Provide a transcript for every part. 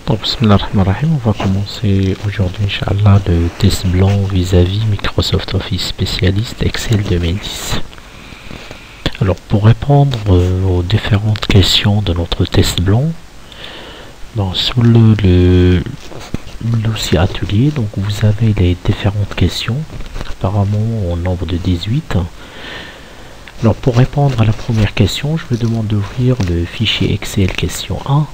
Donc, bismillahirrahmanirrahim, on va commencer aujourd'hui, Inch'Allah, le test blanc vis-à-vis Microsoft Office Spécialiste Excel 2010. Alors, pour répondre aux différentes questions de notre test blanc, sous le dossier atelier, donc vous avez les différentes questions, apparemment au nombre de 18. Alors, pour répondre à la première question, je vous demande d'ouvrir le fichier Excel question 1.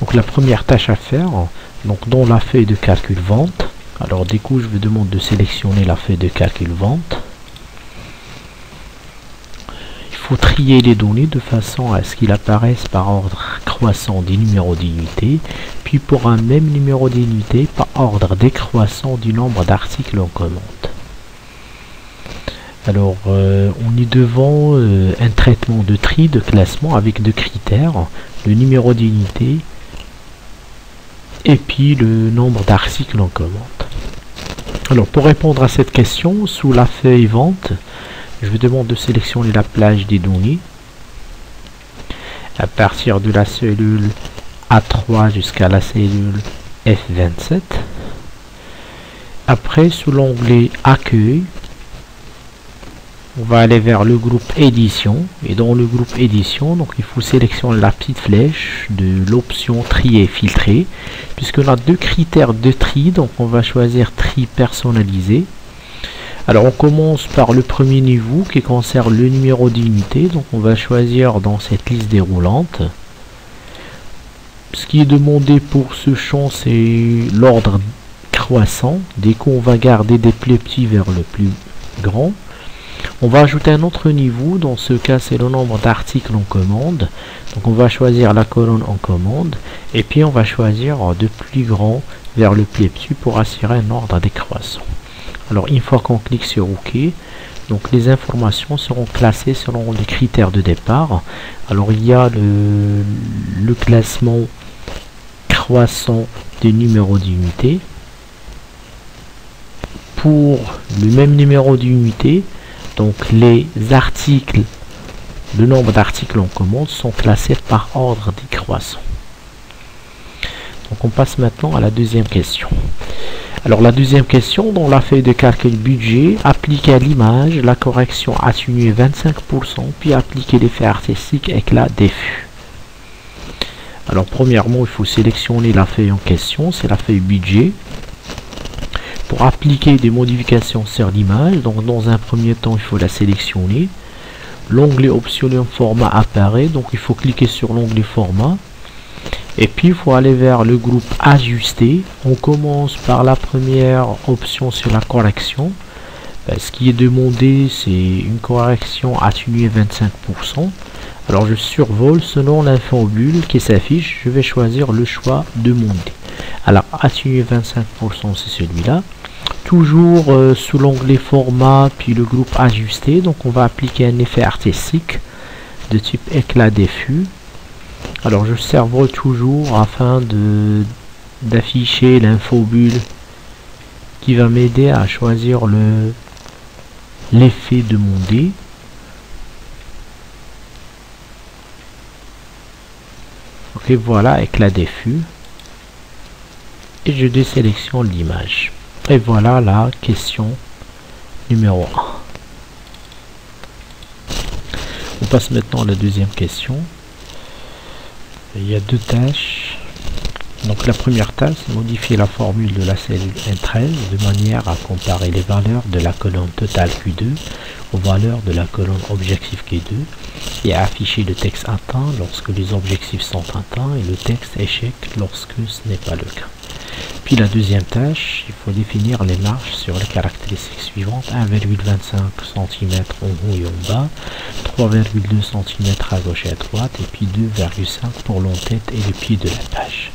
Donc la première tâche à faire, donc dans la feuille de calcul vente, alors du coup je vous demande de sélectionner la feuille de calcul vente. Il faut trier les données de façon à ce qu'ils apparaissent par ordre croissant des numéros d'unité, puis pour un même numéro d'unité par ordre décroissant du nombre d'articles en commande. Alors on est devant un traitement de tri de classement avec deux critères, le numéro d'unité et puis le nombre d'articles en commande. Alors pour répondre à cette question, sous la feuille vente, je vous demande de sélectionner la plage des données à partir de la cellule A3 jusqu'à la cellule F27. Après, sous l'onglet Accueil, on va aller vers le groupe édition, et dans le groupe édition, donc il faut sélectionner la petite flèche de l'option trier filtrer, puisqu'on a deux critères de tri, donc on va choisir tri personnalisé. Alors on commence par le premier niveau qui concerne le numéro d'unité, donc on va choisir dans cette liste déroulante. Ce qui est demandé pour ce champ, c'est l'ordre croissant, dès qu'on va garder des plus petits vers le plus grand. On va ajouter un autre niveau, dans ce cas c'est le nombre d'articles en commande. Donc on va choisir la colonne en commande, et puis on va choisir de plus grand vers le plus petit pour assurer un ordre décroissant. Alors une fois qu'on clique sur OK, donc les informations seront classées selon les critères de départ. Alors il y a le classement croissant des numéros d'unité. Pour le même numéro d'unité, donc les articles, le nombre d'articles en commande sont classés par ordre décroissant. Donc on passe maintenant à la deuxième question. Alors la deuxième question, dans la feuille de calcul budget, appliquer à l'image la correction atténuée 25%, puis appliquer l'effet artistique éclat diffus. Alors premièrement, il faut sélectionner la feuille en question, c'est la feuille budget. Pour appliquer des modifications sur l'image, donc dans un premier temps, il faut la sélectionner. L'onglet optionnel format apparaît, donc il faut cliquer sur l'onglet format. Et puis il faut aller vers le groupe ajuster. On commence par la première option sur la correction. Ce qui est demandé, c'est une correction atténuée 25%. Alors je survole selon l'infobule qui s'affiche. Je vais choisir le choix demander. Alors atténuée 25%, c'est celui-là. Toujours sous l'onglet format, puis le groupe ajuster. Donc on va appliquer un effet artistique de type éclat diffus. Alors je survole toujours afin d'afficher l'infobule qui va m'aider à choisir l'effet demandé. Ok, voilà, éclat diffus. Et je désélectionne l'image. Et voilà la question numéro 1. On passe maintenant à la deuxième question. Il y a deux tâches. Donc la première tâche, c'est modifier la formule de la cellule N13 de manière à comparer les valeurs de la colonne totale Q2 aux valeurs de la colonne objectif Q2 et à afficher le texte atteint lorsque les objectifs sont atteints et le texte échec lorsque ce n'est pas le cas. Puis la deuxième tâche, il faut définir les marges sur les caractéristiques suivantes: 1,25 cm en haut et en bas, 3,2 cm à gauche et à droite, et puis 2,5 pour l'entête et le pied de la page.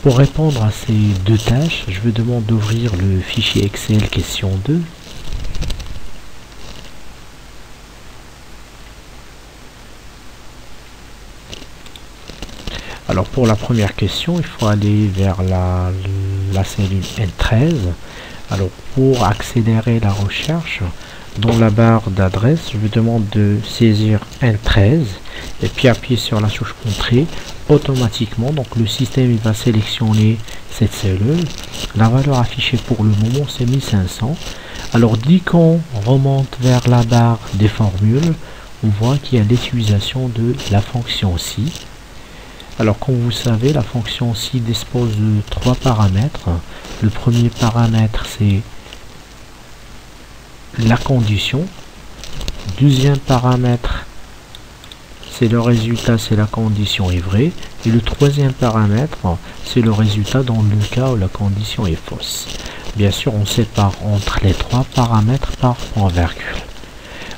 Pour répondre à ces deux tâches, je vous demande d'ouvrir le fichier Excel question 2. Alors pour la première question, il faut aller vers la cellule N13. Alors pour accélérer la recherche, dans la barre d'adresse, je vous demande de saisir N13 et puis appuyer sur la touche Entrée. Automatiquement, donc le système il va sélectionner cette cellule. La valeur affichée pour le moment c'est 1500. Alors dès qu'on remonte vers la barre des formules, on voit qu'il y a l'utilisation de la fonction si. Alors comme vous savez, la fonction si dispose de trois paramètres. Le premier paramètre c'est la condition. Deuxième paramètre c'est le résultat, c'est la condition est vraie. Et le troisième paramètre c'est le résultat dans le cas où la condition est fausse. Bien sûr, on sépare entre les trois paramètres par point virgule.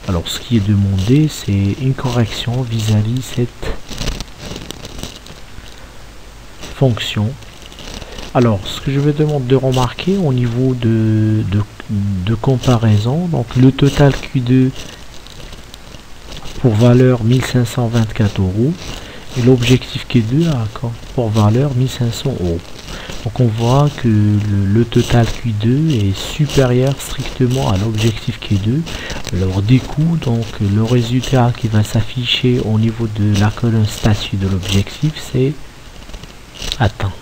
Alors ce qui est demandé c'est une correction vis-à-vis cette fonction. Alors ce que je vais demander de remarquer au niveau de comparaison, donc le total Q2 pour valeur 1524 euros et l'objectif Q2 a pour valeur 1500 euros. Donc on voit que le total Q2 est supérieur strictement à l'objectif Q2. Alors du coup, donc le résultat qui va s'afficher au niveau de la colonne statut de l'objectif c'est atteint.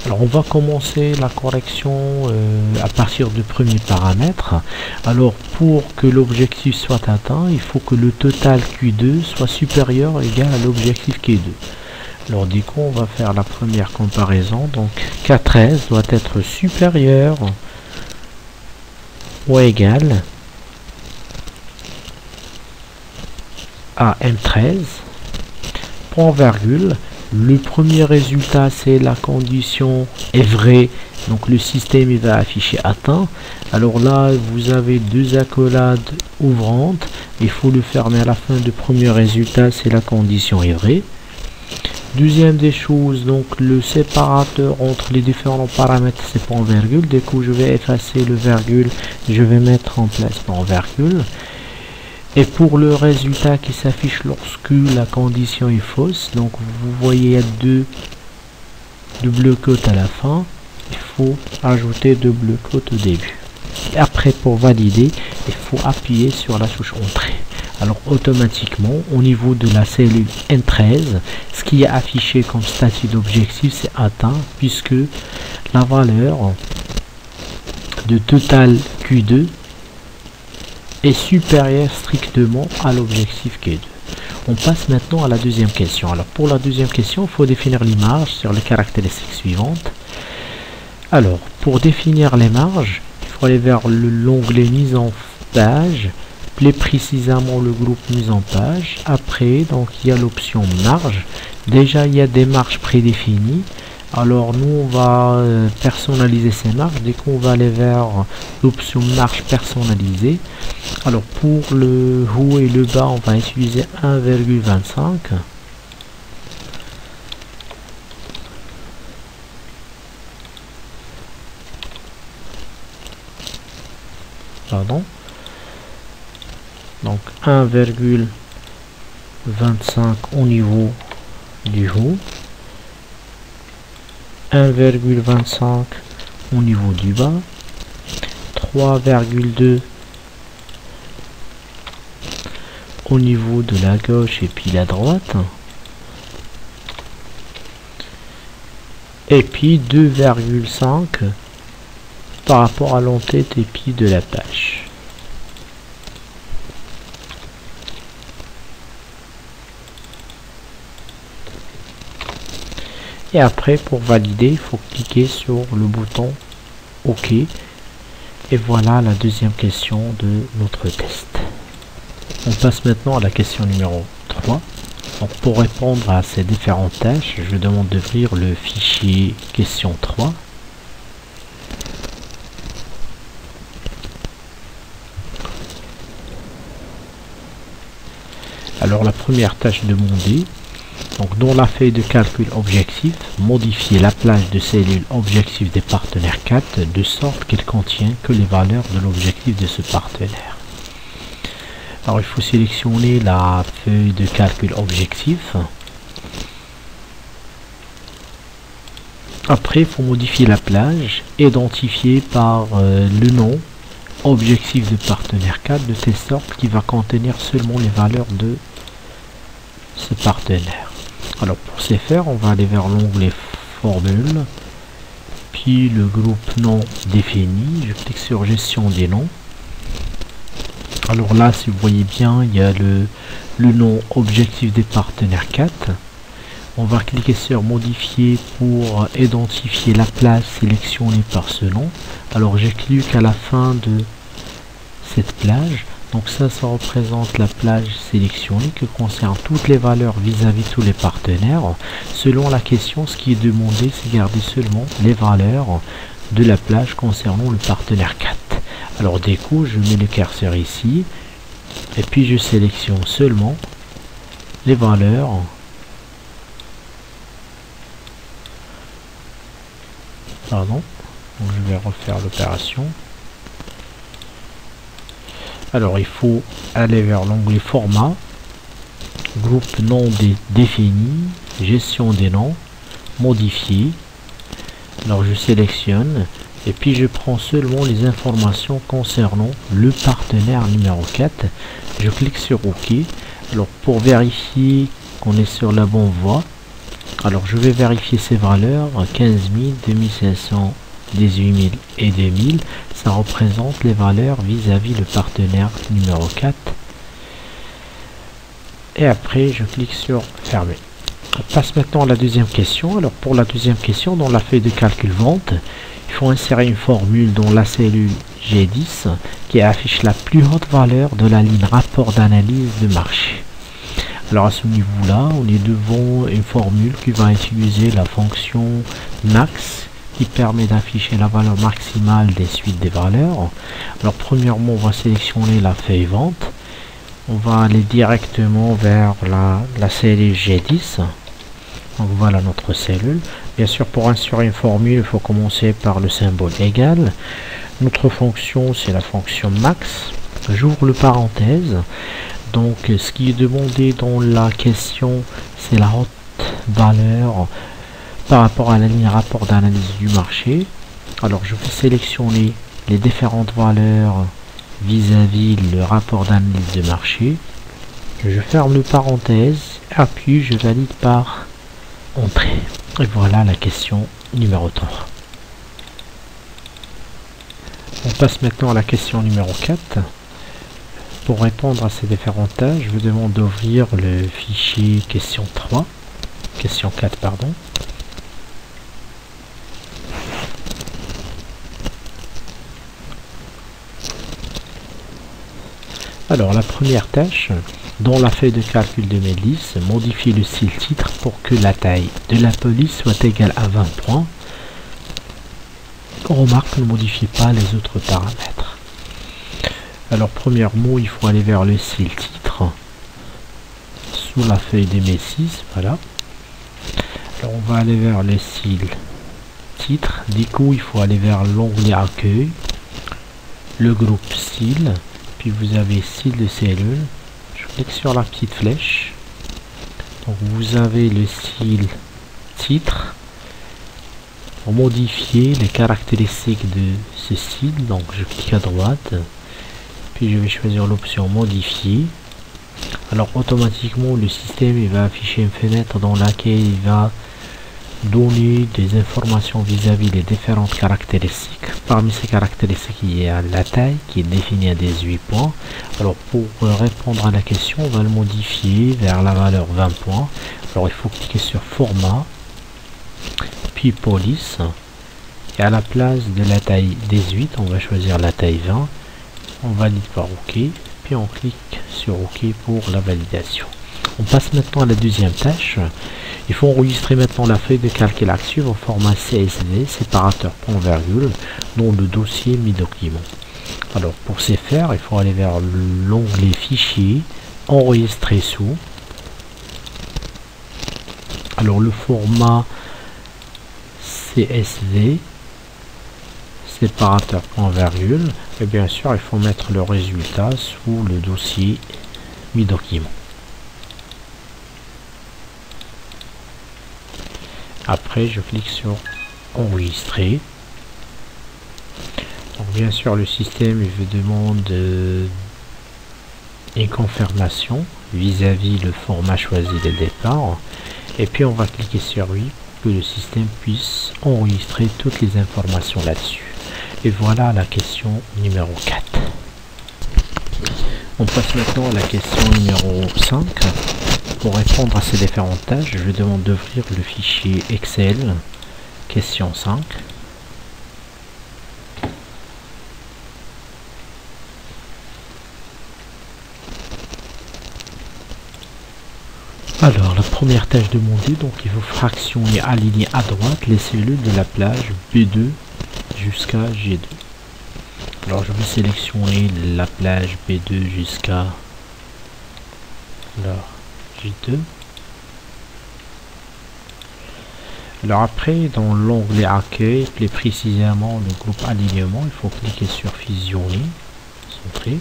Alors on va commencer la correction à partir du premier paramètre. Alors pour que l'objectif soit atteint, il faut que le total Q2 soit supérieur ou égal à l'objectif Q2. Alors du coup on va faire la première comparaison. Donc K13 doit être supérieur ou égal à M13, point virgule. Le premier résultat c'est la condition est vraie, donc le système il va afficher atteint. Alors là vous avez deux accolades ouvrantes, il faut le fermer à la fin du premier résultat, c'est la condition est vraie. Deuxième des choses, donc le séparateur entre les différents paramètres c'est point virgule. Du coup je vais effacer le virgule, je vais mettre en place point virgule. Et pour le résultat qui s'affiche lorsque la condition est fausse, donc vous voyez il y a deux double quotes à la fin, il faut ajouter double quote au début. Et après pour valider, il faut appuyer sur la touche Entrée. Alors automatiquement au niveau de la cellule N13, ce qui est affiché comme statut d'objectif c'est atteint, puisque la valeur de total Q2 est supérieur strictement à l'objectif Q2. On passe maintenant à la deuxième question. Alors pour la deuxième question, il faut définir les marges sur les caractéristiques suivantes. Alors pour définir les marges, il faut aller vers l'onglet mise en page, plus précisément le groupe mise en page. Après donc il y a l'option marge. Déjà il y a des marges prédéfinies. Alors nous on va personnaliser ces marges. Dès qu'on va aller vers l'option marge personnalisée, alors pour le haut et le bas on va utiliser 1,25. Pardon. Donc 1,25 au niveau du haut, 1,25 au niveau du bas, 3,2 au niveau de la gauche et puis la droite, et puis 2,5 par rapport à l'entête et puis de la page. Et après pour valider il faut cliquer sur le bouton OK. Et voilà la deuxième question de notre test. On passe maintenant à la question numéro 3. Donc pour répondre à ces différentes tâches, je demande d'ouvrir le fichier question 3. Alors la première tâche demandée, donc dans la feuille de calcul objectif, modifier la plage de cellules objectif des partenaires 4 de sorte qu'elle contient que les valeurs de l'objectif de ce partenaire. Alors il faut sélectionner la feuille de calcul objectif. Après, il faut modifier la plage, identifiée par le nom objectif de partenaire 4 de telle sorte qu'il va contenir seulement les valeurs de ce partenaire. Alors pour ce faire, on va aller vers l'onglet formule, puis le groupe nom défini. Je clique sur gestion des noms. Alors là, si vous voyez bien, il y a le nom objectif des partenaires 4. On va cliquer sur modifier pour identifier la plage sélectionnée par ce nom. Alors j'ai cliqué à la fin de cette plage. Donc ça représente la plage sélectionnée qui concerne toutes les valeurs vis-à-vis de tous les partenaires. Selon la question, ce qui est demandé, c'est garder seulement les valeurs de la plage concernant le partenaire 4. Alors du coup, je mets le curseur ici et puis je sélectionne seulement les valeurs donc je vais refaire l'opération. Alors il faut aller vers l'onglet format, groupe nom défini, gestion des noms, modifier. Alors je sélectionne et puis je prends seulement les informations concernant le partenaire numéro 4. Je clique sur OK. Alors pour vérifier qu'on est sur la bonne voie, alors je vais vérifier ces valeurs, 15 000, 2500, 18 000 et 2000, ça représente les valeurs vis-à-vis le partenaire numéro 4. Et après je clique sur fermer. On passe maintenant à la deuxième question. Alors pour la deuxième question, dans la feuille de calcul vente, il faut insérer une formule dans la cellule G10 qui affiche la plus haute valeur de la ligne rapport d'analyse de marché. Alors à ce niveau-là, on est devant une formule qui va utiliser la fonction max qui permet d'afficher la valeur maximale des suites des valeurs. Alors premièrement, on va sélectionner la feuille vente. On va aller directement vers la cellule G10. Donc voilà notre cellule. Bien sûr, pour insérer une formule, il faut commencer par le symbole égal. Notre fonction, c'est la fonction max. J'ouvre le parenthèse. Donc ce qui est demandé dans la question, c'est la haute valeur par rapport à la ligne rapport d'analyse du marché. Alors je vais sélectionner les différentes valeurs vis-à-vis le rapport d'analyse de marché. Je ferme le parenthèse, puis je valide par entrée. Et voilà la question numéro 3. On passe maintenant à la question numéro 4. Pour répondre à ces différentes tâches, je vous demande d'ouvrir le fichier question 3. Question 4, pardon. Alors la première tâche, dans la feuille de calcul 2010, modifier le style titre pour que la taille de la police soit égale à 20 points. Remarque, ne modifiez pas les autres paramètres. Alors premièrement, il faut aller vers le style titre, sous la feuille de mai 6, voilà. Alors on va aller vers le style titre, du coup il faut aller vers l'onglet accueil, le groupe style, puis vous avez style de cellule, je clique sur la petite flèche, donc vous avez le style titre. Pour modifier les caractéristiques de ce style, donc je clique à droite, puis je vais choisir l'option modifier. Alors automatiquement le système il va afficher une fenêtre dans laquelle il va donner des informations vis-à-vis des différentes caractéristiques. Parmi ces caractéristiques, il y a la taille qui est définie à 18 points. Alors pour répondre à la question, on va le modifier vers la valeur 20 points. Alors il faut cliquer sur format, puis police, et à la place de la taille 18, on va choisir la taille 20. On valide par OK, puis on clique sur OK pour la validation. On passe maintenant à la deuxième tâche. Il faut enregistrer maintenant la feuille de calcul active au format CSV, séparateur point virgule, dans le dossier Mi Document. Alors pour ce faire, il faut aller vers l'onglet Fichier, Enregistrer sous. Alors le format CSV, séparateur point virgule, et bien sûr il faut mettre le résultat sous le dossier Mi Document. Après je clique sur enregistrer. Donc bien sûr le système il vous demande une confirmation vis-à-vis le format choisi dès le départ, et puis on va cliquer sur oui pour que le système puisse enregistrer toutes les informations là-dessus. Et voilà la question numéro 4. On passe maintenant à la question numéro 5. Pour répondre à ces différentes tâches, je demande d'ouvrir le fichier Excel, question 5. Alors, la première tâche demandée, donc il faut fractionner, aligner à droite les cellules de la plage B2 jusqu'à G2. Alors, je vais sélectionner la plage B2 jusqu'à G2. Alors après, dans l'onglet accueil, plus précisément le groupe alignement, il faut cliquer sur fusionner, centrer.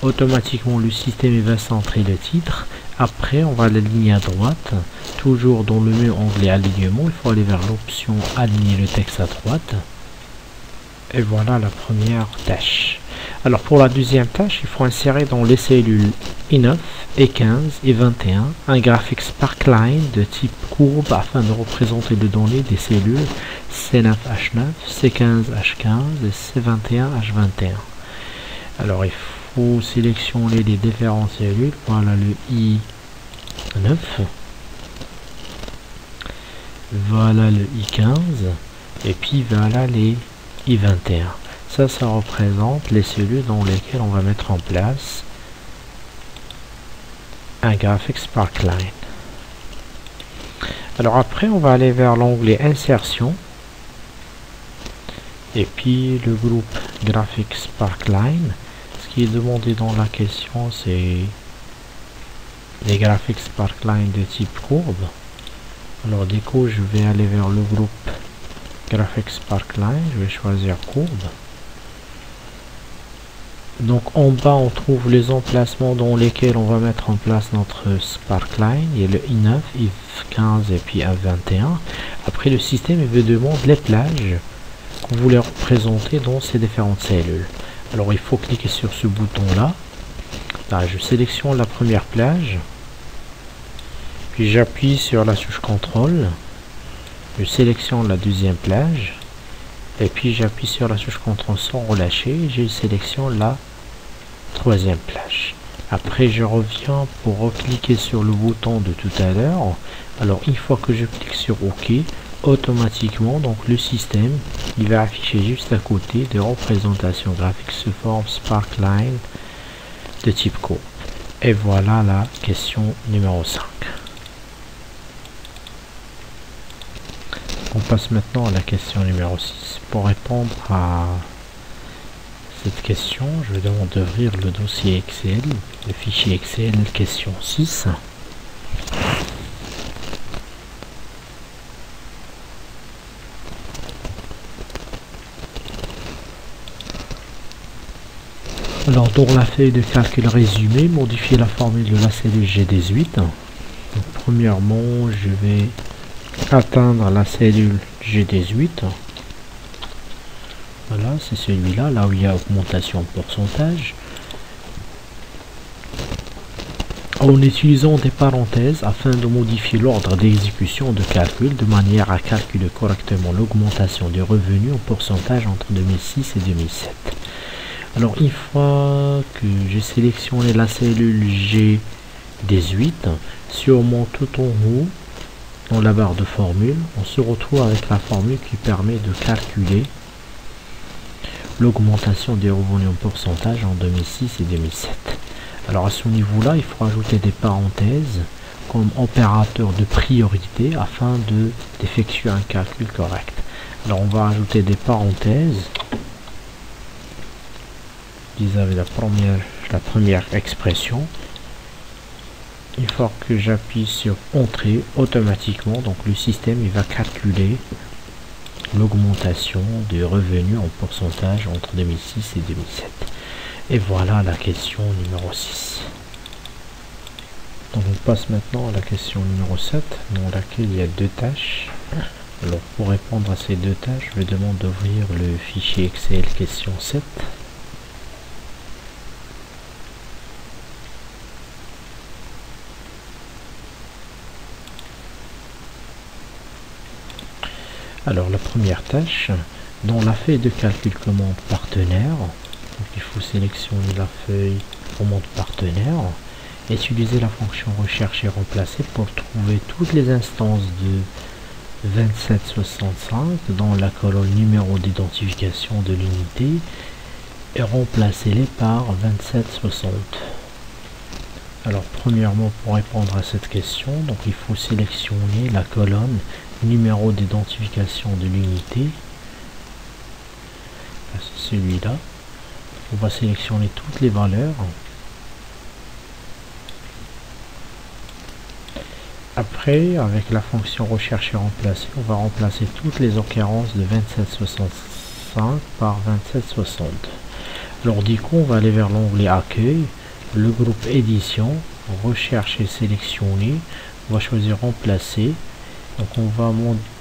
Automatiquement, le système va centrer le titre. Après, on va l'aligner à droite. Toujours dans le même onglet alignement, il faut aller vers l'option aligner le texte à droite. Et voilà la première tâche. Alors pour la deuxième tâche, il faut insérer dans les cellules I9, E15 et 21 un graphique Sparkline de type courbe afin de représenter les données des cellules C9H9, C15H15 et C21H21. Alors il faut sélectionner les différentes cellules. Voilà le I9, voilà le I15 et puis voilà les I21. Ça représente les cellules dans lesquelles on va mettre en place un graphique Sparkline. Alors après, on va aller vers l'onglet insertion et puis le groupe graphique Sparkline. Ce qui est demandé dans la question, c'est les graphiques Sparkline de type courbe. Alors du coup, je vais aller vers le groupe graphique Sparkline, je vais choisir courbe. Donc en bas on trouve les emplacements dans lesquels on va mettre en place notre Sparkline. Il y a le I9, I15 et puis I21. Après le système il vous demande les plages que vous voulez représenter dans ces différentes cellules. Alors il faut cliquer sur ce bouton là. Là je sélectionne la première plage. Puis j'appuie sur la touche contrôle. Je sélectionne la deuxième plage. Et puis j'appuie sur la touche CTRL sans relâcher, je sélectionne la troisième plage. Après je reviens pour recliquer sur le bouton de tout à l'heure. Alors une fois que je clique sur OK, automatiquement donc le système il va afficher juste à côté des représentations graphiques sous forme Sparkline de type courbe. Et voilà la question numéro 5. On passe maintenant à la question numéro 6. Pour répondre à cette question, je demande d'ouvrir le dossier Excel, le fichier Excel question 6. Alors dans la feuille de calcul résumé, modifier la formule de la cellule G18. Donc, premièrement, je vais atteindre la cellule G18. Voilà, c'est celui-là, là où il y a augmentation de pourcentage. En utilisant des parenthèses afin de modifier l'ordre d'exécution de calcul de manière à calculer correctement l'augmentation des revenus en pourcentage entre 2006 et 2007. Alors une fois que j'ai sélectionné la cellule G18, sûrement tout en haut, dans la barre de formule, on se retrouve avec la formule qui permet de calculer l'augmentation des revenus en pourcentage en 2006 et 2007. Alors à ce niveau-là, il faut ajouter des parenthèses comme opérateur de priorité afin d'effectuer un calcul correct. Alors on va ajouter des parenthèses vis-à-vis la première expression. Une fois que j'appuie sur Entrée, automatiquement, donc le système il va calculer l'augmentation des revenus en pourcentage entre 2006 et 2007. Et voilà la question numéro 6. Donc on passe maintenant à la question numéro 7, dans laquelle il y a deux tâches. Alors pour répondre à ces deux tâches, je demande d'ouvrir le fichier Excel question 7. Alors la première tâche, dans la feuille de calcul commande partenaire, donc il faut sélectionner la feuille commande partenaire, et utiliser la fonction recherche et remplacer pour trouver toutes les instances de 2765 dans la colonne numéro d'identification de l'unité et remplacer-les par 2760. Alors premièrement, pour répondre à cette question, donc il faut sélectionner la colonne numéro d'identification de l'unité, c'est celui-là. On va sélectionner toutes les valeurs. Après, avec la fonction recherche et remplacer, on va remplacer toutes les occurrences de 2765 par 2760. Alors du coup, on va aller vers l'onglet accueil, le groupe édition, recherche et sélectionner. On va choisir remplacer. Donc on va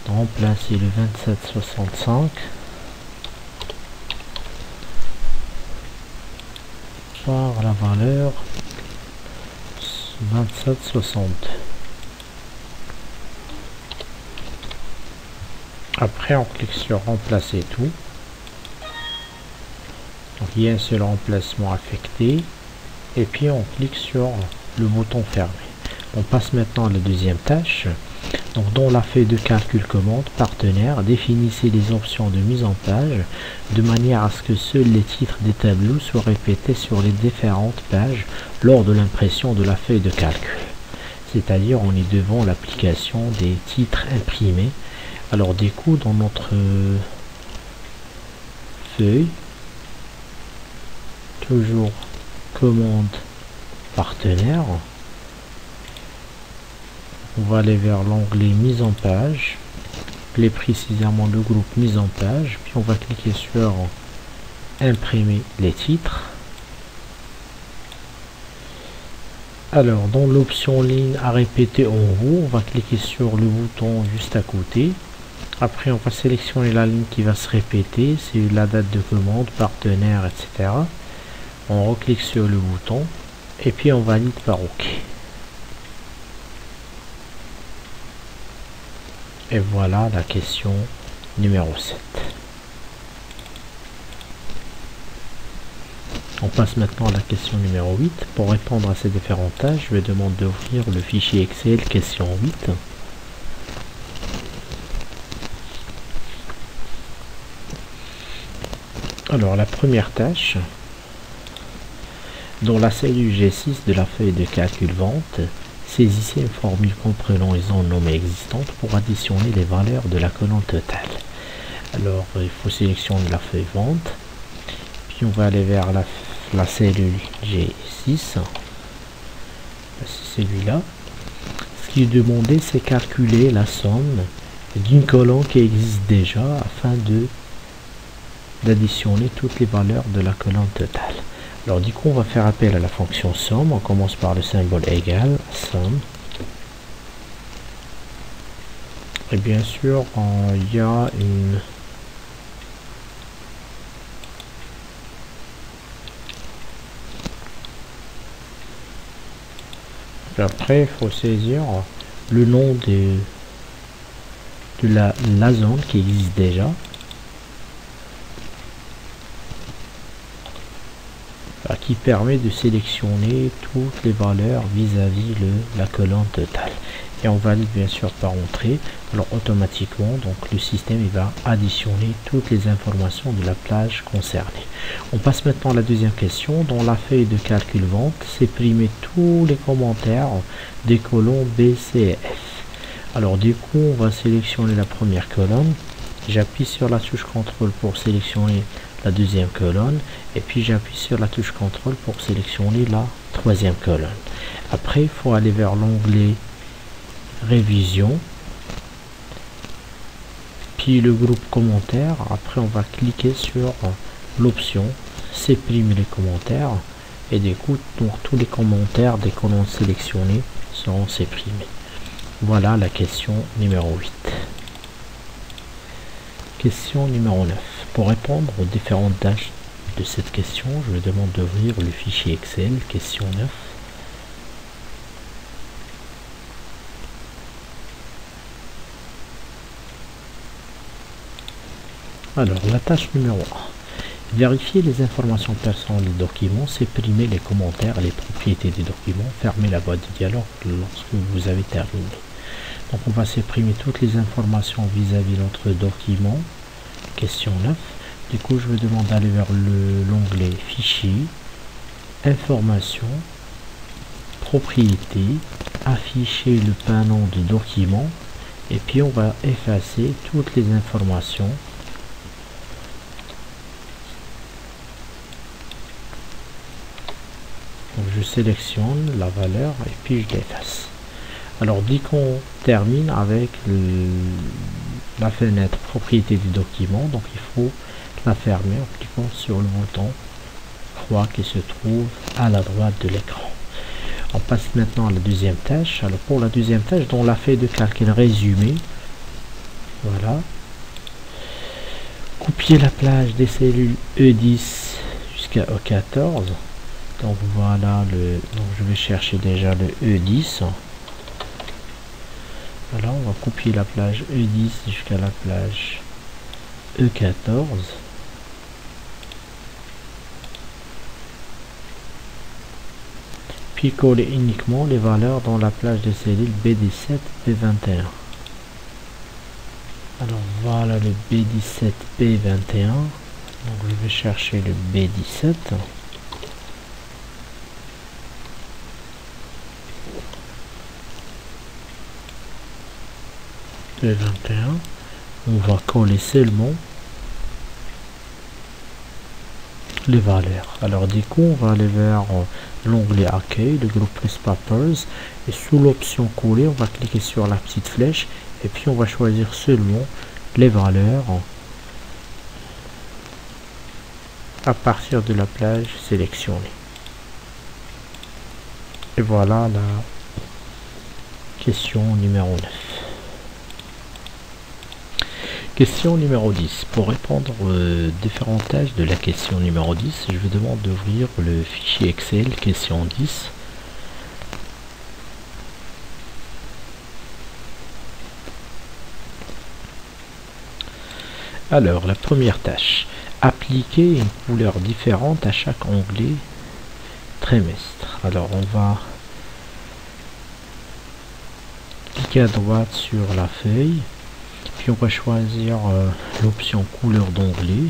remplacer le 2765 par la valeur 2760. Après on clique sur remplacer tout. Donc il y a un seul remplacement affecté. Et puis on clique sur le bouton fermé. On passe maintenant à la deuxième tâche. Donc dans la feuille de calcul commande partenaire, définissez les options de mise en page de manière à ce que seuls les titres des tableaux soient répétés sur les différentes pages lors de l'impression de la feuille de calcul. C'est-à-dire on est devant l'application des titres imprimés. Alors du coup dans notre feuille, toujours commande partenaire, on va aller vers l'onglet mise en page, plus précisément le groupe mise en page, puis on va cliquer sur imprimer les titres. Alors dans l'option ligne à répéter en haut, on va cliquer sur le bouton juste à côté. Après on va sélectionner la ligne qui va se répéter, c'est la date de commande, partenaire, etc. On reclique sur le bouton et puis on valide par OK. Et voilà la question numéro 7. On passe maintenant à la question numéro 8. Pour répondre à ces différentes tâches, je vais demander d'ouvrir le fichier Excel question 8. Alors la première tâche, dans la cellule G6 de la feuille de calcul vente, saisissez une formule comprenant les zones nommées existantes pour additionner les valeurs de la colonne totale. Alors il faut sélectionner la feuille vente, puis on va aller vers la cellule G6, c'est celui-là. Ce qui est demandé, c'est calculer la somme d'une colonne qui existe déjà afin d'additionner toutes les valeurs de la colonne totale. Alors du coup on va faire appel à la fonction somme. On commence par le symbole égal, somme. Et bien sûr il y a une après il faut saisir le nom de la zone qui existe déjà. Qui permet de sélectionner toutes les valeurs vis-à-vis la colonne totale. Et on valide bien sûr par entrée. Alors automatiquement, donc le système il va additionner toutes les informations de la plage concernée. On passe maintenant à la deuxième question. Dans la feuille de calcul vente, supprimer tous les commentaires des colonnes B, C et F. Alors du coup, on va sélectionner la première colonne. J'appuie sur la touche contrôle pour sélectionner la deuxième colonne et puis j'appuie sur la touche contrôle pour sélectionner la troisième colonne. Après il faut aller vers l'onglet révision, puis le groupe commentaires. Après on va cliquer sur l'option supprimer les commentaires et du coup donc, tous les commentaires des colonnes sélectionnées seront supprimés. Voilà la question numéro 8. Question numéro 9. Pour répondre aux différentes tâches de cette question, je vous demande d'ouvrir le fichier Excel, question 9. Alors, la tâche numéro 1. Vérifier les informations personnelles des documents, supprimer les commentaires, les propriétés des documents, fermer la boîte de dialogue lorsque vous avez terminé. Donc on va supprimer toutes les informations vis-à-vis de notre document. Question 9. Du coup, je vous demande d'aller vers l'onglet Fichier, Informations, Propriétés, afficher le panneau de document et puis on va effacer toutes les informations. Donc je sélectionne la valeur et puis je l'efface. Alors dès qu'on termine avec la fenêtre propriété du document, donc il faut la fermer en cliquant sur le bouton croix qui se trouve à la droite de l'écran. On passe maintenant à la deuxième tâche. Alors pour la deuxième tâche, dans la feuille de calcul résumé, voilà, copier la plage des cellules E10 jusqu'à E14. Donc voilà donc je vais chercher déjà le E10. Voilà, on va copier la plage E10 jusqu'à la plage E14. Puis coller uniquement les valeurs dans la plage des cellules B17, B21. Alors voilà le B17, B21. Donc je vais chercher le B17. B21. On va coller seulement les valeurs. Alors du coup, on va aller vers l'onglet Accueil, le groupe List Papers, et sous l'option Coller, on va cliquer sur la petite flèche et puis on va choisir seulement les valeurs à partir de la plage sélectionnée. Et voilà la question numéro 9. Question numéro 10. Pour répondre aux différentes tâches de la question numéro 10, je vous demande d'ouvrir le fichier Excel question 10. Alors, la première tâche. Appliquer une couleur différente à chaque onglet trimestre. Alors, on va cliquer à droite sur la feuille. Puis on va choisir l'option couleur d'onglet.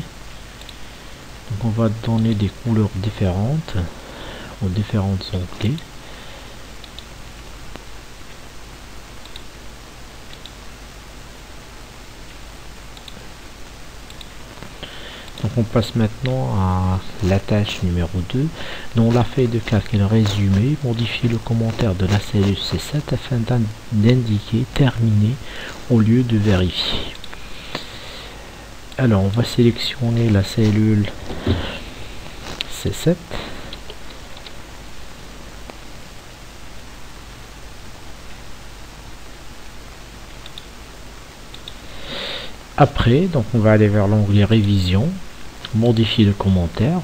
Donc on va donner des couleurs différentes aux différentes onglets. Donc on passe maintenant à la tâche numéro 2. Dans la feuille de calcul résumé, modifier le commentaire de la cellule C7 afin d'indiquer terminé au lieu de vérifier. Alors on va sélectionner la cellule C7. Après, donc on va aller vers l'onglet révision, modifier le commentaire.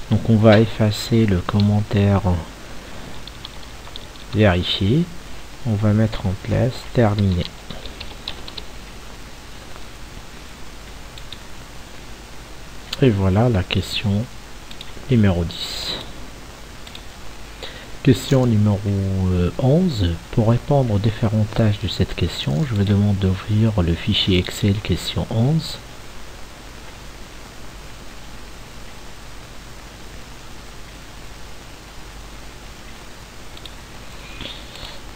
Donc on va effacer le commentaire vérifié. On va mettre en place terminé. Et voilà la question numéro 10. Question numéro 11. Pour répondre aux différentes tâches de cette question, je vous demande d'ouvrir le fichier Excel question 11.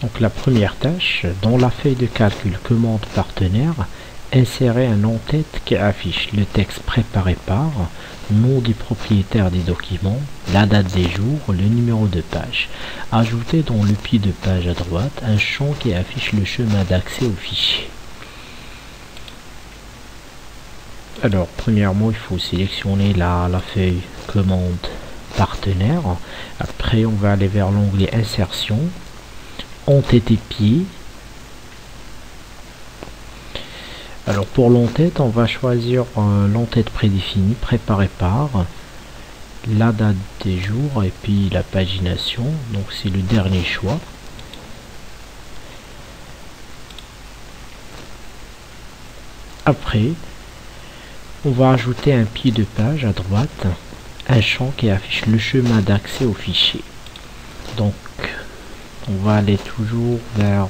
Donc la première tâche, dans la feuille de calcul commande partenaire, insérer un en-tête qui affiche le texte préparé par, nom du propriétaire des documents, la date des jours, le numéro de page. Ajouter dans le pied de page à droite un champ qui affiche le chemin d'accès au fichier. Alors premièrement, il faut sélectionner la feuille commande partenaire. Après on va aller vers l'onglet insertion, en-tête et pied. Alors Alors pour l'entête, on va choisir l'entête prédéfinie, préparée par la date des jours et puis la pagination. Donc c'est le dernier choix. Après, on va ajouter un pied de page à droite, un champ qui affiche le chemin d'accès au fichier. Donc on va aller toujours vers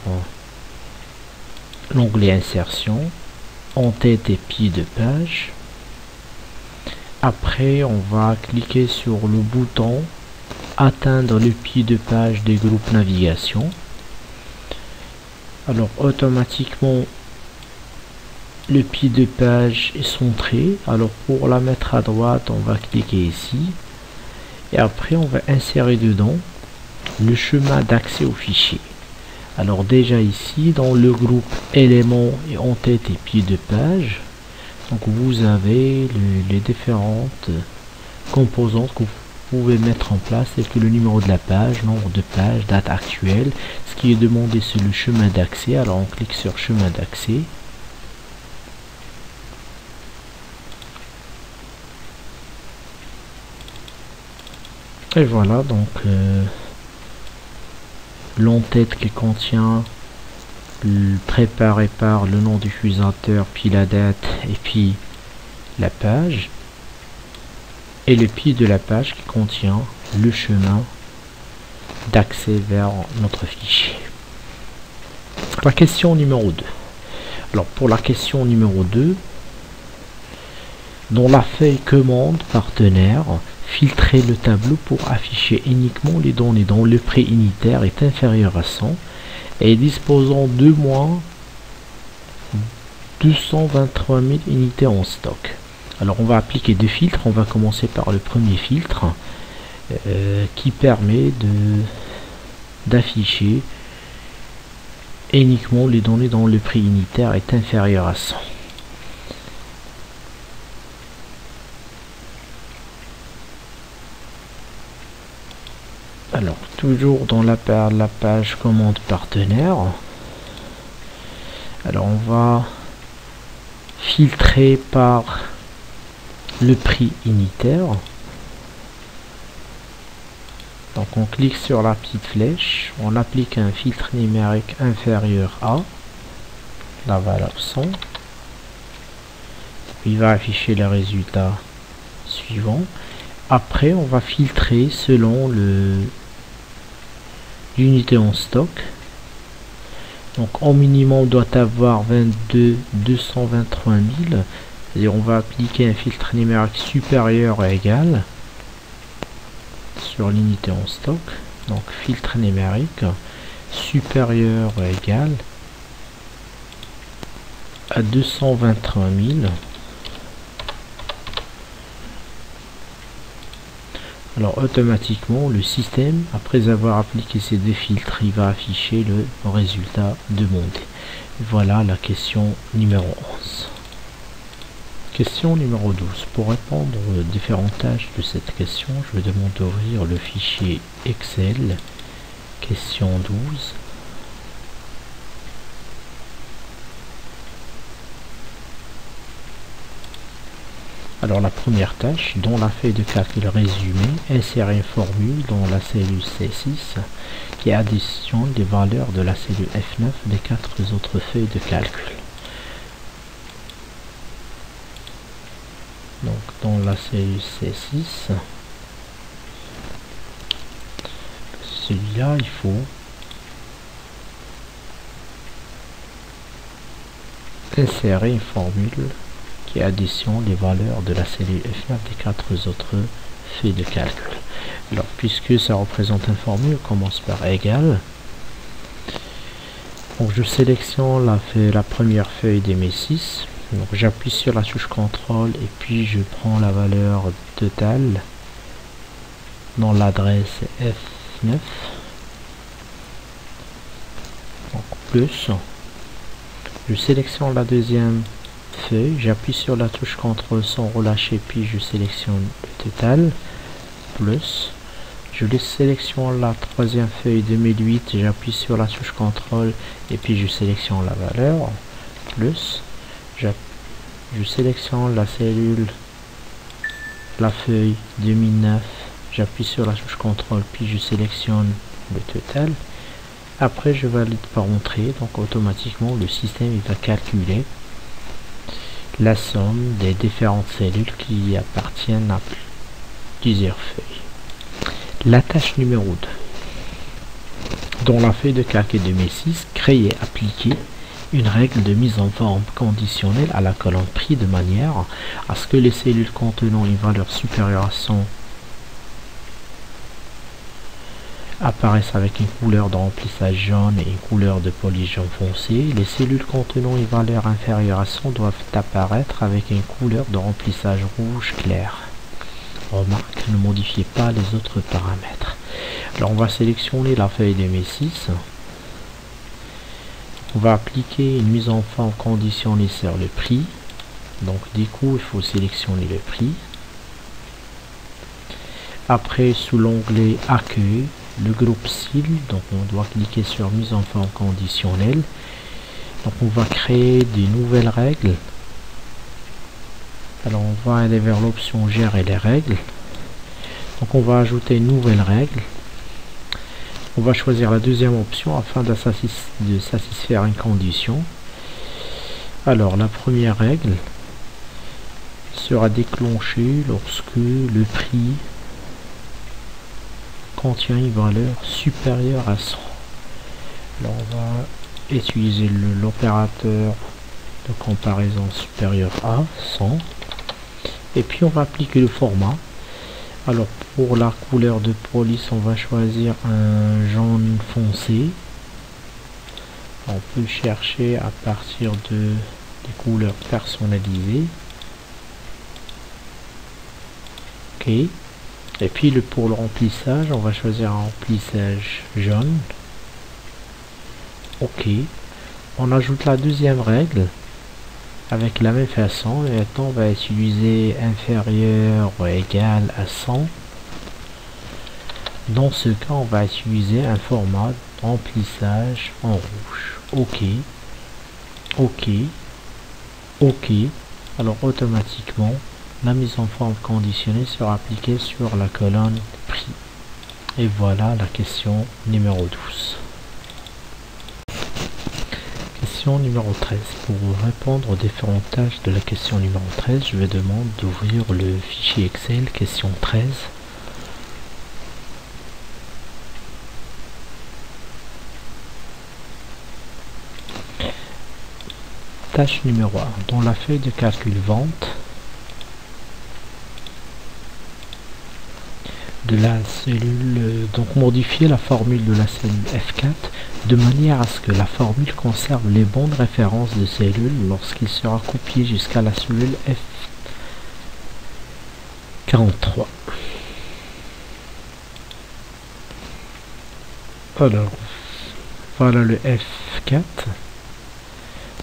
l'onglet insertion, en-tête et pied de page. Après on va cliquer sur le bouton atteindre le pied de page des groupes navigation. Alors automatiquement le pied de page est centré. Alors pour la mettre à droite, on va cliquer ici et après on va insérer dedans le chemin d'accès au fichier. Alors déjà ici dans le groupe éléments et en-tête et pied de page, donc vous avez les différentes composantes que vous pouvez mettre en place, telles que le numéro de la page, nombre de pages, date actuelle. Ce qui est demandé c'est le chemin d'accès. Alors on clique sur chemin d'accès. Et voilà, donc l'entête qui contient préparé par le nom du utilisateur, puis la date et puis la page, et le pied de la page qui contient le chemin d'accès vers notre fichier. La question numéro 2. Alors pour la question numéro 2, dans la feuille commande partenaire, filtrer le tableau pour afficher uniquement les données dont le prix unitaire est inférieur à 100 et disposant de moins 223 000 unités en stock. Alors on va appliquer deux filtres. On va commencer par le premier filtre qui permet d'afficher uniquement les données dont le prix unitaire est inférieur à 100. Alors toujours dans la page commande partenaire, alors on va filtrer par le prix unitaire. Donc on clique sur la petite flèche, on applique un filtre numérique inférieur à la valeur 100. Il va afficher les résultats suivants. Après on va filtrer selon l'unité en stock. Donc en minimum on doit avoir 223 000. C'est-à-dire on va appliquer un filtre numérique supérieur ou égal sur l'unité en stock. Donc filtre numérique supérieur ou égal à 223 000. Alors automatiquement le système, après avoir appliqué ces deux filtres, il va afficher le résultat demandé. Voilà la question numéro 11. Question numéro 12. Pour répondre aux différentes tâches de cette question, je vais demander d'ouvrir le fichier Excel. Question 12. Alors la première tâche, dans la feuille de calcul résumée, insérer une formule dans la cellule C6 qui additionne les valeurs de la cellule F9 des quatre autres feuilles de calcul. Donc dans la cellule C6, celui-là il faut insérer une formule qui additionne les valeurs de la cellule F9 des quatre autres feuilles de calcul. Alors puisque ça représente une formule, on commence par égal. Donc je sélectionne la première feuille des mes 6. Donc j'appuie sur la touche contrôle et puis je prends la valeur totale dans l'adresse F9. Donc plus. Je sélectionne la deuxième feuille, j'appuie sur la touche contrôle sans relâcher puis je sélectionne le total, plus. Je sélectionne la troisième feuille 2008, j'appuie sur la touche contrôle et puis je sélectionne la valeur, plus. je sélectionne la cellule, la feuille 2009, j'appuie sur la touche CTRL puis je sélectionne le total. Après je valide par entrée, donc automatiquement le système il va calculer la somme des différentes cellules qui appartiennent à plusieurs feuilles. La tâche numéro 2. Dans la feuille de calcul 2006, créer, appliquer une règle de mise en forme conditionnelle à la colonne prix de manière à ce que les cellules contenant une valeur supérieure à 100 apparaissent avec une couleur de remplissage jaune et une couleur de police jaune foncé. Les cellules contenant une valeur inférieure à 100 doivent apparaître avec une couleur de remplissage rouge clair. Remarque, ne modifiez pas les autres paramètres. Alors on va sélectionner la feuille 2006. On va appliquer une mise en forme conditionnée sur le prix. Donc du coup, il faut sélectionner le prix. Après, sous l'onglet Accueil, le groupe cible, donc on doit cliquer sur mise en forme conditionnelle. Donc on va créer des nouvelles règles. Alors on va aller vers l'option gérer les règles. Donc on va ajouter une nouvelle règle. On va choisir la deuxième option afin de satisfaire une condition. Alors la première règle sera déclenchée lorsque le prix contient une valeur supérieure à 100. Alors on va utiliser l'opérateur de comparaison supérieur à 100 et puis on va appliquer le format. Alors pour la couleur de police, on va choisir un jaune foncé. On peut chercher à partir des couleurs personnalisées. Ok. Et puis pour le remplissage, on va choisir un remplissage jaune. Ok. On ajoute la deuxième règle avec la même façon. Et maintenant on va utiliser inférieur ou égal à 100. Dans ce cas, on va utiliser un format remplissage en rouge. Ok. Ok. Ok. Alors automatiquement, la mise en forme conditionnée sera appliquée sur la colonne prix. Et voilà la question numéro 12. Question numéro 13. Pour répondre aux différentes tâches de la question numéro 13, je vais demander d'ouvrir le fichier Excel question 13. Tâche numéro 1. Dans la feuille de calcul vente de la cellule, donc modifier la formule de la cellule F4 de manière à ce que la formule conserve les bonnes références de cellules lorsqu'il sera copié jusqu'à la cellule F43. Alors, voilà le F4.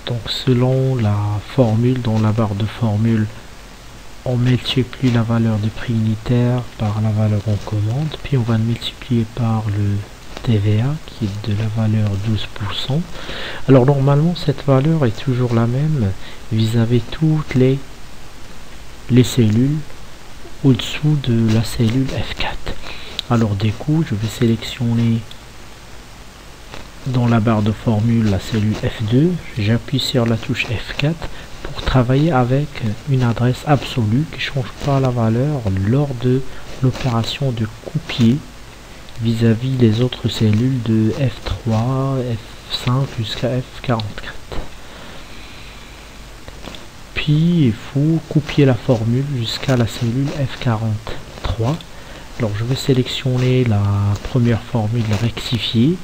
Donc selon la formule, dans la barre de formule, on multiplie la valeur du prix unitaire par la valeur en commande, puis on va le multiplier par le TVA qui est de la valeur 12%. Alors normalement cette valeur est toujours la même vis-à-vis toutes les cellules au-dessous de la cellule F4. Alors du coup je vais sélectionner dans la barre de formule la cellule F2, j'appuie sur la touche F4 pour travailler avec une adresse absolue qui ne change pas la valeur lors de l'opération de copier vis-à-vis les autres cellules de F3, F5 jusqu'à F44. Puis il faut copier la formule jusqu'à la cellule F43. Alors je vais sélectionner la première formule rectifiée.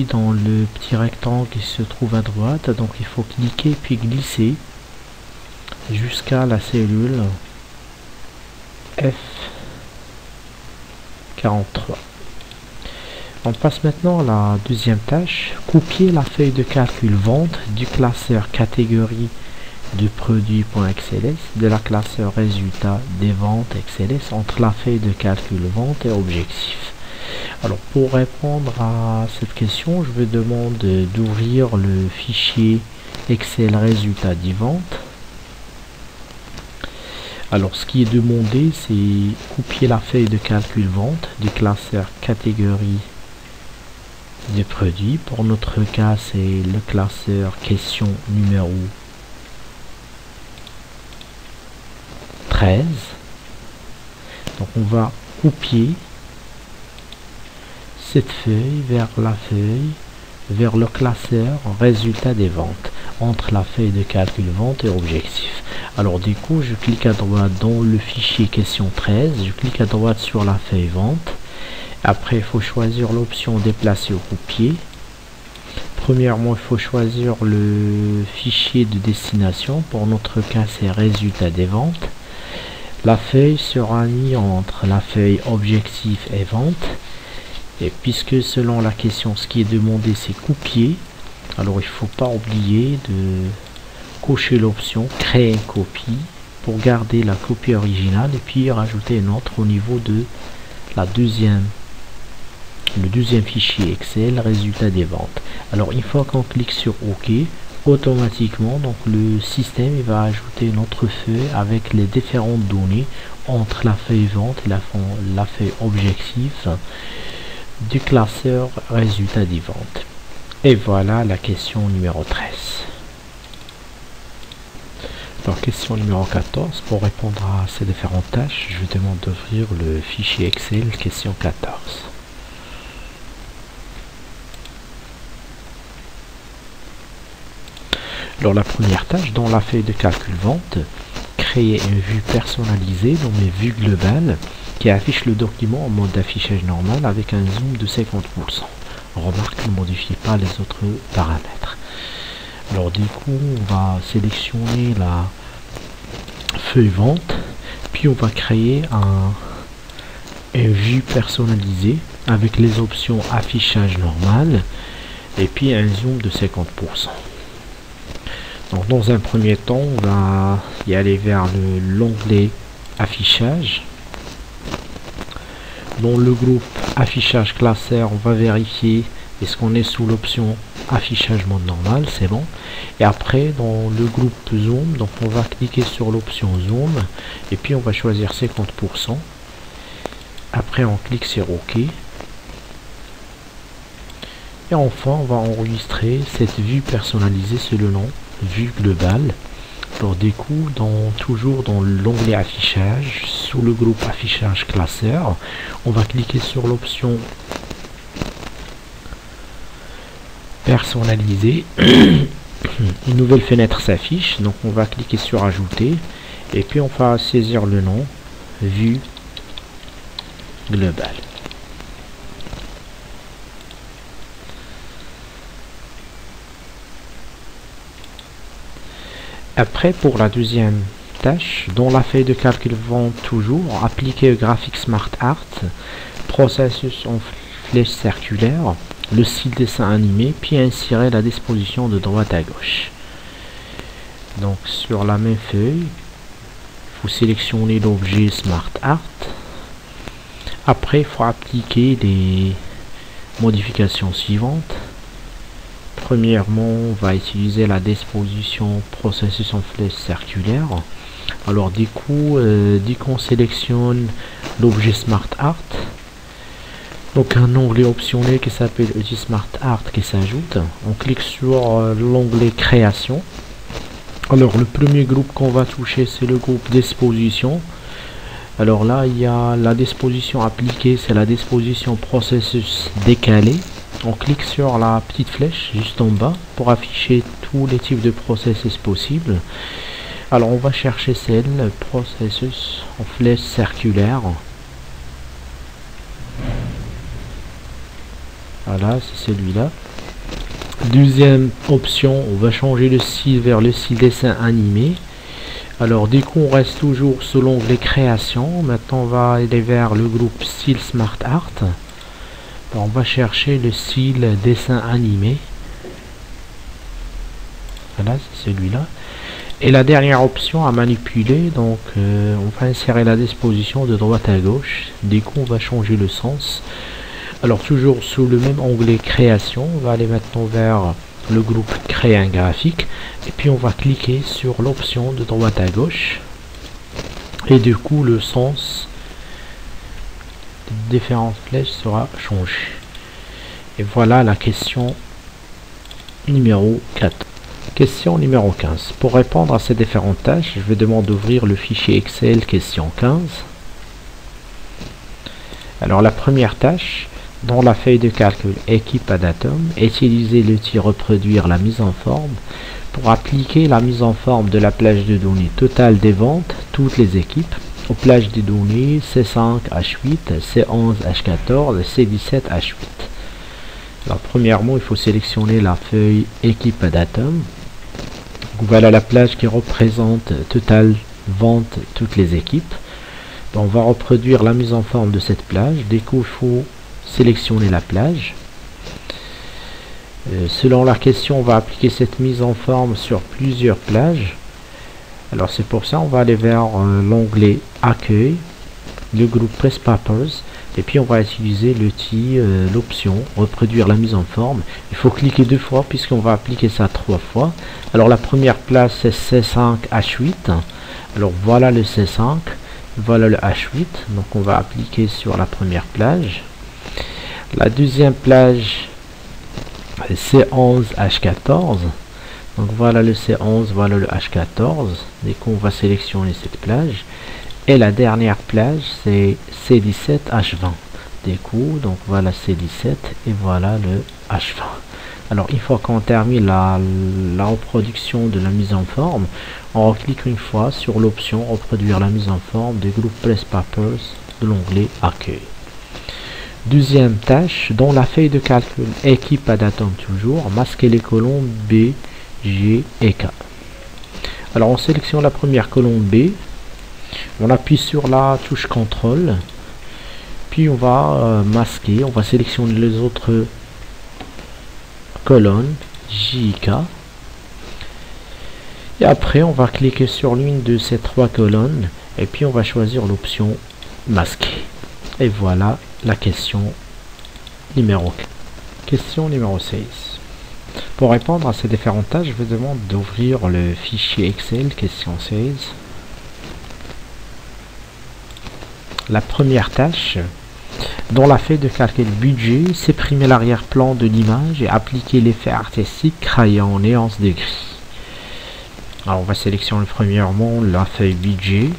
Dans le petit rectangle qui se trouve à droite, donc il faut cliquer puis glisser jusqu'à la cellule F43. On passe maintenant à la deuxième tâche, copier la feuille de calcul vente du classeur catégorie de produits.xls de la classeur résultat des ventes XLS entre la feuille de calcul vente et objectif. Alors pour répondre à cette question, je vais demander d'ouvrir le fichier Excel résultat des ventes. Alors ce qui est demandé, c'est copier la feuille de calcul vente du classeur catégorie de produits. Pour notre cas, c'est le classeur question numéro 13. Donc on va copier cette feuille vers le classeur résultat des ventes entre la feuille de calcul vente et objectif. Alors du coup, je clique à droite dans le fichier question 13, je clique à droite sur la feuille vente. Après, il faut choisir l'option déplacer ou copier. Premièrement, il faut choisir le fichier de destination. Pour notre cas, c'est résultat des ventes. La feuille sera mise entre la feuille objectif et vente. Et puisque selon la question, ce qui est demandé, c'est copier, alors il ne faut pas oublier de cocher l'option créer une copie pour garder la copie originale et puis rajouter une autre au niveau de le deuxième fichier Excel, résultat des ventes. Alors une fois qu'on clique sur OK, automatiquement donc le système il va ajouter une autre feuille avec les différentes données entre la feuille vente et la feuille objectif du classeur résultat des ventes. Et voilà la question numéro 13. Alors question numéro 14, pour répondre à ces différentes tâches, je vous demande d'ouvrir le fichier Excel question 14. Alors la première tâche, dans la feuille de calcul vente, créer une vue personnalisée dans mes vues globales qui affiche le document en mode d'affichage normal avec un zoom de 50%. Remarque, ne modifiez pas les autres paramètres. Alors du coup, on va sélectionner la feuille vente, puis on va créer une vue personnalisée avec les options affichage normal et puis un zoom de 50%. Donc dans un premier temps, on va y aller vers l'onglet affichage. Dans le groupe affichage classeur, on va vérifier est-ce qu'on est sous l'option affichage mode normal, c'est bon. Et après dans le groupe zoom, donc on va cliquer sur l'option zoom et puis on va choisir 50%. Après on clique sur OK. Et enfin on va enregistrer cette vue personnalisée selon vue globale. Alors du coup, toujours dans l'onglet affichage, sous le groupe affichage classeur, on va cliquer sur l'option personnaliser. Une nouvelle fenêtre s'affiche, donc on va cliquer sur ajouter et puis on va saisir le nom vue globale. Après, pour la deuxième tâche, dans la feuille de calcul vente toujours, appliquer le graphique Smart Art, processus en flèche circulaire, le style dessin animé, puis insérer la disposition de droite à gauche. Donc sur la même feuille, vous sélectionnez l'objet Smart Art. Après, il faut appliquer les modifications suivantes. Premièrement, on va utiliser la disposition processus en flèche circulaire. Alors du coup, dès qu'on sélectionne l'objet Smart Art, donc un onglet optionnel qui s'appelle Outil Smart Art qui s'ajoute. On clique sur l'onglet création. Alors le premier groupe qu'on va toucher, c'est le groupe disposition. Alors là, il y a la disposition appliquée, c'est la disposition processus décalé. On clique sur la petite flèche juste en bas pour afficher tous les types de processus possibles. Alors on va chercher celle processus en flèche circulaire. Voilà, c'est celui-là. Deuxième option, on va changer le style vers le style dessin animé. Alors du coup on reste toujours sous l'onglet création. Maintenant on va aller vers le groupe style Smart Art. On va chercher le style dessin animé. Voilà, c'est celui-là. Et la dernière option à manipuler, donc on va insérer la disposition de droite à gauche. Du coup, on va changer le sens. Alors toujours sous le même onglet création, on va aller maintenant vers le groupe créer un graphique. Et puis on va cliquer sur l'option de droite à gauche. et du coup le sens des différentes flèches sera changé. Et voilà la question numéro 4. Question numéro 15. Pour répondre à ces différentes tâches, je vais demander d'ouvrir le fichier Excel question 15. Alors la première tâche, dans la feuille de calcul équipe à datum, utiliser l'outil reproduire la mise en forme pour appliquer la mise en forme de la plage de données totale des ventes, toutes les équipes, aux plages de données C5H8, C11H14 et C17H8. Alors premièrement, il faut sélectionner la feuille équipe à datum. Voilà la plage qui représente total vente toutes les équipes. On va reproduire la mise en forme de cette plage. Dès qu'il faut sélectionner la plage. Selon la question, on va appliquer cette mise en forme sur plusieurs plages. Alors c'est pour ça on va aller vers l'onglet accueil, le groupe Press Papers, et puis on va utiliser l'outil, l'option reproduire la mise en forme. Il faut cliquer 2 fois puisqu'on va appliquer ça 3 fois. Alors la première plage c'est C5H8. Alors voilà le C5, voilà le H8. Donc on va appliquer sur la première plage. La deuxième plage c'est C11H14. Donc voilà le C11, voilà le H14. Dès qu'on va sélectionner cette plage. Et la dernière plage c'est C17H20. Des coups, donc voilà C17 et voilà le H20. Alors une fois qu'on termine la reproduction de la mise en forme, on clique une fois sur l'option reproduire la mise en forme du groupe Press Papers de l'onglet accueil. Deuxième tâche, dans la feuille de calcul équipe à datum toujours, masquer les colonnes B, G et K. Alors on sélectionne la première colonne B, on appuie sur la touche CTRL, puis on va masquer, on va sélectionner les autres colonnes J et K. Et après on va cliquer sur l'une de ces 3 colonnes et puis on va choisir l'option masquer. Et voilà la question numéro 4. Question numéro 16. Pour répondre à ces différentes tâches, je vous demande d'ouvrir le fichier Excel question 16. La première tâche, dans la feuille de calcul budget, supprimer l'arrière-plan de l'image et appliquer l'effet artistique crayon néance de gris. Alors on va sélectionner premièrement la feuille budget.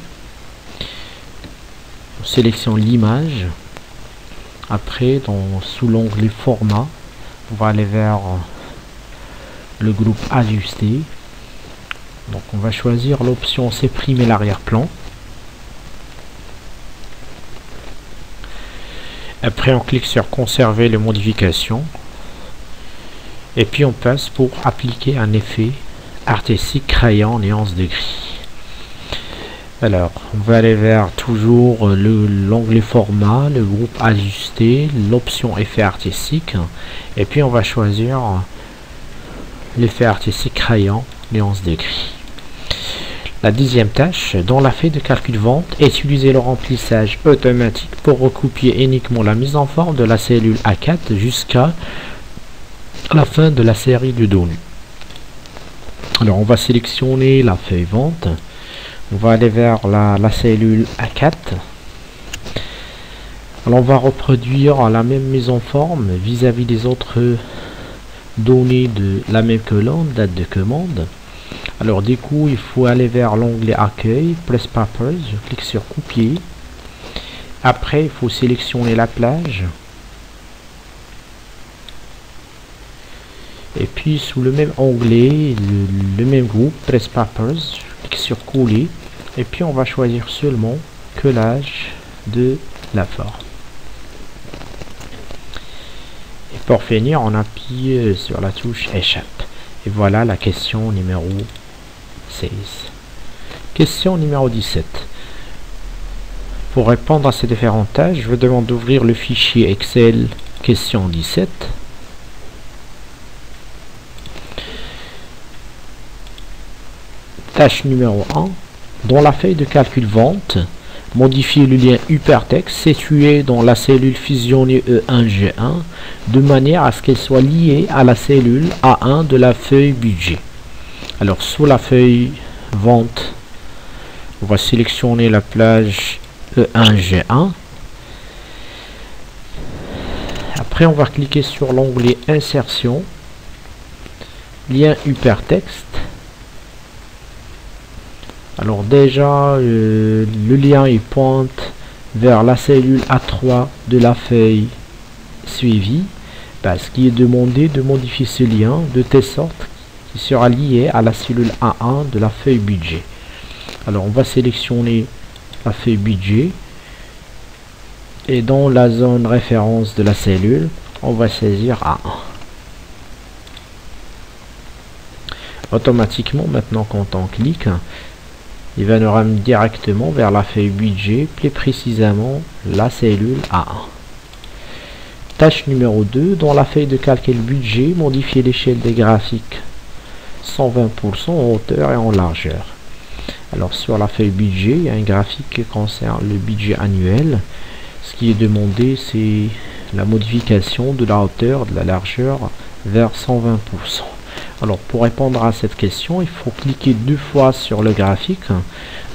On sélectionne l'image. Après, sous l'onglet format, on va aller vers le groupe ajuster. Donc on va choisir l'option supprimer l'arrière-plan. Après on clique sur conserver les modifications. Et puis on passe pour appliquer un effet artistique crayon néance de gris. Alors on va aller vers toujours l'onglet format, le groupe ajuster, l'option effet artistique. Et puis on va choisir l'effet artistique crayon néance de gris. La deuxième tâche, dans la feuille de calcul vente, utiliser le remplissage automatique pour recopier uniquement la mise en forme de la cellule A4 jusqu'à la fin de la série de données. Alors on va sélectionner la feuille vente, on va aller vers la cellule A4. Alors on va reproduire la même mise en forme vis-à-vis des autres données de la même colonne, date de commande. Alors du coup il faut aller vers l'onglet accueil, Press Papers, je clique sur copier. Après il faut sélectionner la plage. Et puis sous le même onglet, le même groupe, Press Papers, je clique sur coller. Et puis on va choisir seulement collage de la forme. Et pour finir, on appuie sur la touche échappe. Et voilà la question numéro 16. Question numéro 17. Pour répondre à ces différentes tâches, je vous demande d'ouvrir le fichier Excel question 17. Tâche numéro 1. Dans la feuille de calcul vente, modifier le lien hypertexte situé dans la cellule fusionnée E1G1 de manière à ce qu'elle soit liée à la cellule A1 de la feuille budget. Alors sous la feuille vente, On va sélectionner la plage E1G1. Après, on va cliquer sur l'onglet Insertion, lien hypertexte. Alors déjà, le lien il pointe vers la cellule A3 de la feuille suivie. Ce qui est demandé de modifier ce lien de telle sorte qu'il sera lié à la cellule A1 de la feuille budget. Alors on va sélectionner la feuille budget et dans la zone référence de la cellule, on va saisir A1. Automatiquement, maintenant quand on clique, il va nous ramener directement vers la feuille budget, plus précisément la cellule A1. Tâche numéro 2, dans la feuille de calcul budget, modifier l'échelle des graphiques 120% en hauteur et en largeur. Alors sur la feuille budget, il y a un graphique qui concerne le budget annuel. Ce qui est demandé, c'est la modification de la hauteur, de la largeur vers 120%. Alors pour répondre à cette question, il faut cliquer 2 fois sur le graphique.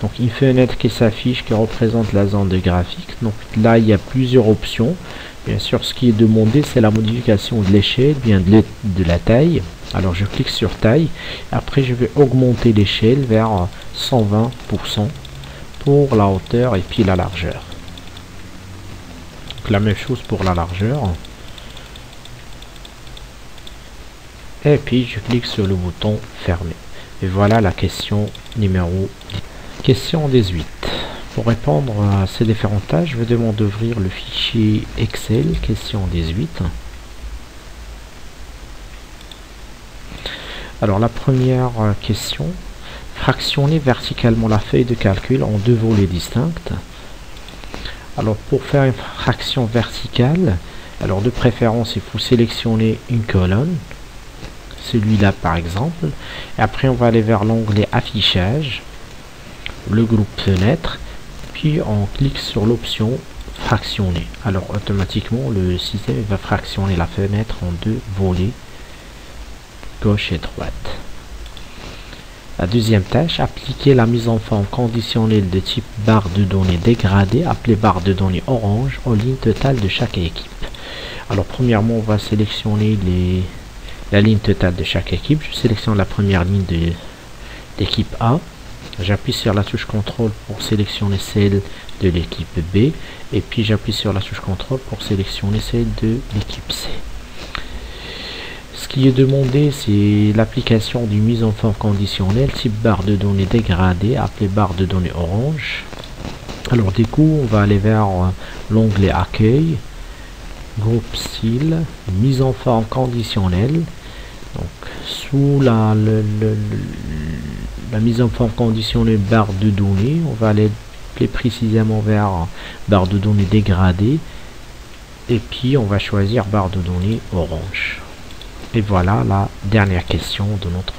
Donc une fenêtre qui s'affiche qui représente la zone de graphique. Donc là, il y a plusieurs options. Bien sûr, ce qui est demandé, c'est la modification de l'échelle, bien de la taille. Alors je clique sur taille. Après, je vais augmenter l'échelle vers 120% pour la hauteur et puis la largeur. Donc la même chose pour la largeur. Et puis je clique sur le bouton fermer. Et voilà la question numéro 10. Question 18. Pour répondre à ces différentes tâches, je vais demander d'ouvrir le fichier Excel, question 18. Alors la première question, fractionner verticalement la feuille de calcul en 2 volets distincts. Alors pour faire une fraction verticale, alors de préférence il faut sélectionner une colonne, celui-là par exemple, et après on va aller vers l'onglet affichage, le groupe fenêtre, puis on clique sur l'option fractionner. Alors automatiquement le système va fractionner la fenêtre en 2 volets, gauche et droite. La deuxième tâche, appliquer la mise en forme conditionnelle de type barre de données dégradée, appelée barre de données orange, aux lignes totales de chaque équipe. Alors premièrement, on va sélectionner la ligne totale de chaque équipe. Je sélectionne la première ligne d'équipe A. J'appuie sur la touche CTRL pour sélectionner celle de l'équipe B. Et puis j'appuie sur la touche CTRL pour sélectionner celle de l'équipe C. Ce qui est demandé, c'est l'application d'une mise en forme conditionnelle type barre de données dégradée, appelée barre de données orange. Alors du coup, on va aller vers l'onglet accueil, groupe style, mise en forme conditionnelle. Donc sous la mise en forme conditionnelle barre de données, on va aller plus précisément vers barre de données dégradée et puis on va choisir barre de données orange. Et voilà la dernière question de notre